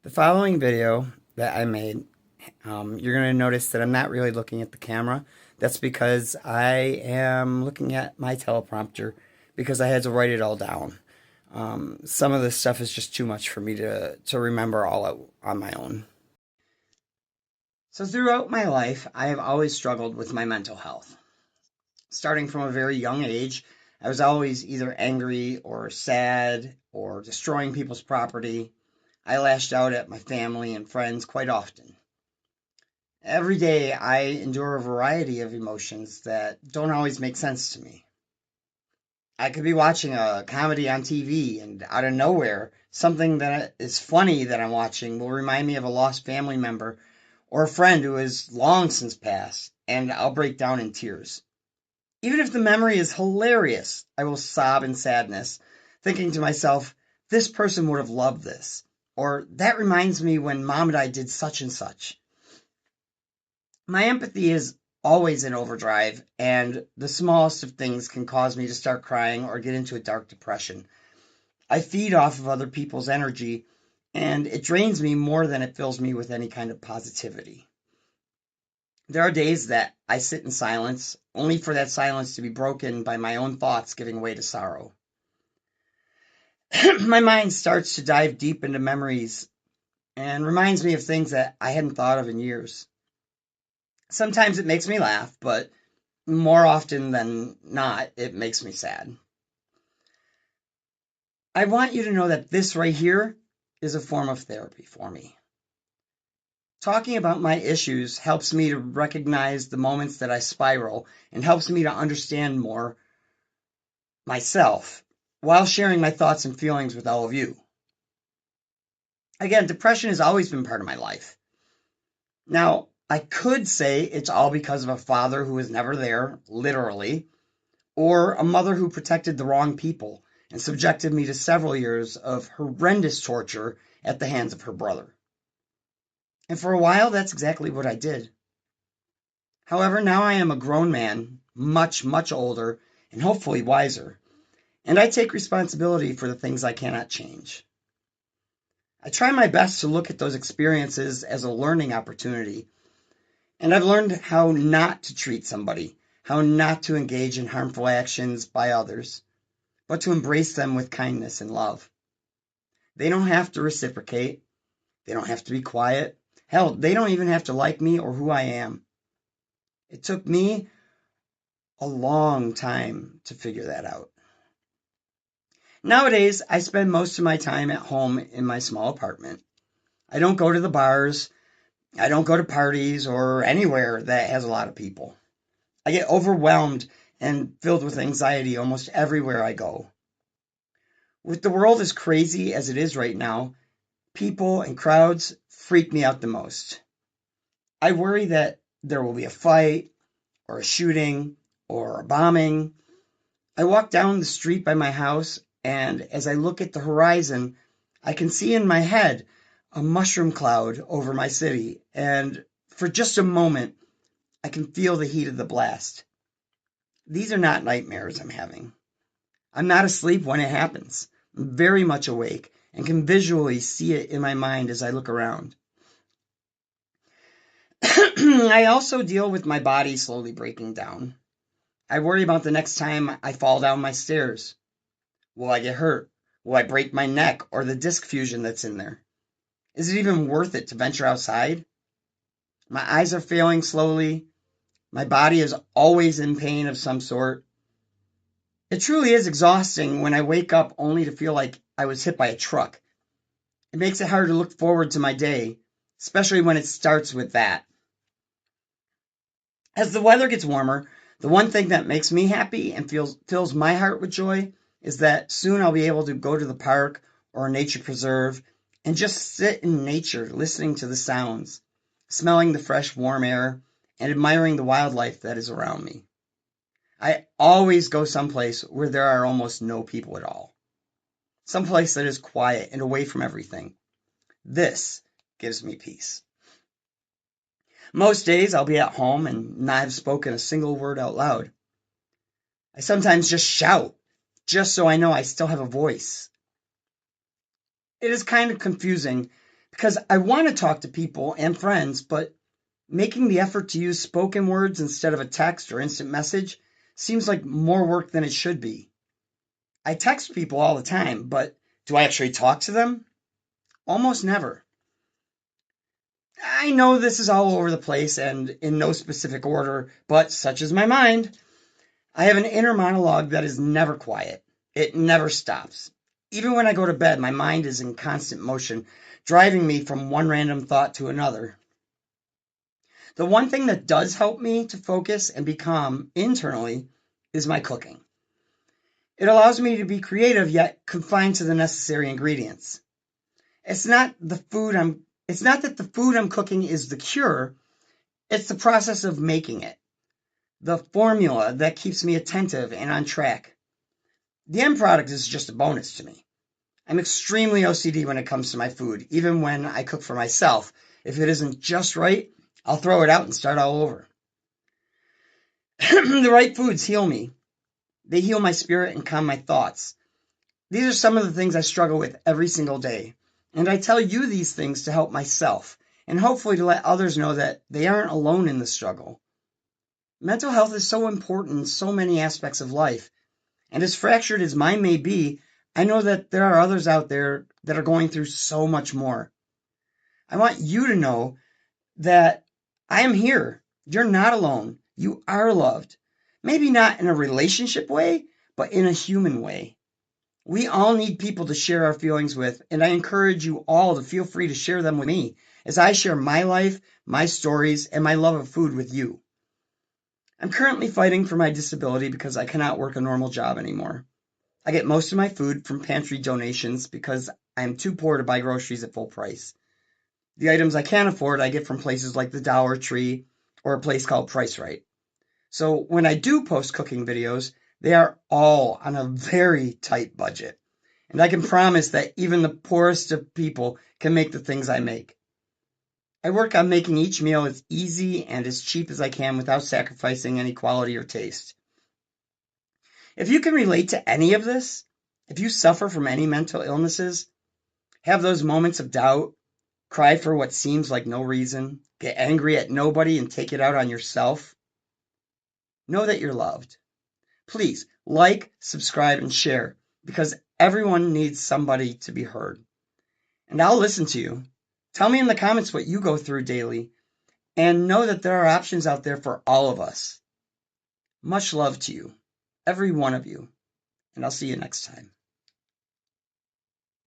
The following video that I made, you're going to notice that I'm not really looking at the camera. That's because I am looking at my teleprompter because I had to write it all down. Some of this stuff is just too much for me to remember all on my own. So, throughout my life, I have always struggled with my mental health. Starting from a very young age, I was always either angry or sad or destroying people's property. I lashed out at my family and friends quite often. Every day I endure a variety of emotions that don't always make sense to me. I could be watching a comedy on TV and out of nowhere, something that is funny that I'm watching will remind me of a lost family member or a friend who has long since passed, and I'll break down in tears. Even if the memory is hilarious, I will sob in sadness, thinking to myself, this person would have loved this. Or that reminds me when mom and I did such and such. My empathy is always in overdrive, and the smallest of things can cause me to start crying or get into a dark depression. I feed off of other people's energy, and it drains me more than it fills me with any kind of positivity. There are days that I sit in silence, only for that silence to be broken by my own thoughts giving way to sorrow. My mind starts to dive deep into memories and reminds me of things that I hadn't thought of in years. Sometimes it makes me laugh, but more often than not, it makes me sad. I want you to know that this right here is a form of therapy for me. Talking about my issues helps me to recognize the moments that I spiral and helps me to understand more myself while sharing my thoughts and feelings with all of you. Again, depression has always been part of my life. Now, I could say it's all because of a father who was never there, literally, or a mother who protected the wrong people and subjected me to several years of horrendous torture at the hands of her brother. And for a while, that's exactly what I did. However, now I am a grown man, much, much older, and hopefully wiser, and I take responsibility for the things I cannot change. I try my best to look at those experiences as a learning opportunity, and I've learned how not to treat somebody, how not to engage in harmful actions by others, but to embrace them with kindness and love. They don't have to reciprocate. They don't have to be quiet. Hell, they don't even have to like me or who I am. It took me a long time to figure that out. Nowadays, I spend most of my time at home in my small apartment. I don't go to the bars. I don't go to parties or anywhere that has a lot of people. I get overwhelmed and filled with anxiety almost everywhere I go. With the world as crazy as it is right now, people and crowds freak me out the most. I worry that there will be a fight or a shooting or a bombing. I walk down the street by my house, and as I look at the horizon, I can see in my head a mushroom cloud over my city, and for just a moment, I can feel the heat of the blast. These are not nightmares I'm having. I'm not asleep when it happens. I'm very much awake and can visually see it in my mind as I look around. I also deal with my body slowly breaking down. I worry about the next time I fall down my stairs. Will I get hurt? Will I break my neck or the disc fusion that's in there? Is it even worth it to venture outside? My eyes are failing slowly. My body is always in pain of some sort. It truly is exhausting when I wake up only to feel like I was hit by a truck. It makes it hard to look forward to my day, especially when it starts with that. As the weather gets warmer, the one thing that makes me happy and fills my heart with joy is that soon I'll be able to go to the park or a nature preserve and just sit in nature, listening to the sounds, smelling the fresh, warm air, and admiring the wildlife that is around me. I always go someplace where there are almost no people at all, someplace that is quiet and away from everything. This gives me peace. Most days I'll be at home and not have spoken a single word out loud. I sometimes just shout, just so I know I still have a voice. It is kind of confusing because I want to talk to people and friends, but making the effort to use spoken words instead of a text or instant message seems like more work than it should be. I text people all the time, but do I actually talk to them? Almost never. I know this is all over the place and in no specific order, but such is my mind. I have an inner monologue that is never quiet. It never stops. Even when I go to bed, my mind is in constant motion, driving me from one random thought to another. The one thing that does help me to focus and be calm internally is my cooking. It allows me to be creative yet confined to the necessary ingredients. It's not that the food I'm cooking is the cure, it's the process of making it. The formula that keeps me attentive and on track. The end product is just a bonus to me. I'm extremely OCD when it comes to my food, even when I cook for myself. If it isn't just right, I'll throw it out and start all over. The right foods heal me. They heal my spirit and calm my thoughts. These are some of the things I struggle with every single day. And I tell you these things to help myself, and hopefully to let others know that they aren't alone in the struggle. Mental health is so important in so many aspects of life, and as fractured as mine may be, I know that there are others out there that are going through so much more. I want you to know that I am here. You're not alone. You are loved. Maybe not in a relationship way, but in a human way. We all need people to share our feelings with, and I encourage you all to feel free to share them with me as I share my life, my stories, and my love of food with you. I'm currently fighting for my disability because I cannot work a normal job anymore. I get most of my food from pantry donations because I am too poor to buy groceries at full price. The items I can afford I get from places like the Dollar Tree or a place called Price Right. So when I do post cooking videos, they are all on a very tight budget. And I can promise that even the poorest of people can make the things I make. I work on making each meal as easy and as cheap as I can without sacrificing any quality or taste. If you can relate to any of this, if you suffer from any mental illnesses, have those moments of doubt, cry for what seems like no reason, get angry at nobody and take it out on yourself, know that you're loved. Please like, subscribe, and share because everyone needs somebody to be heard. And I'll listen to you. Tell me in the comments what you go through daily, and know that there are options out there for all of us. Much love to you, every one of you, and I'll see you next time.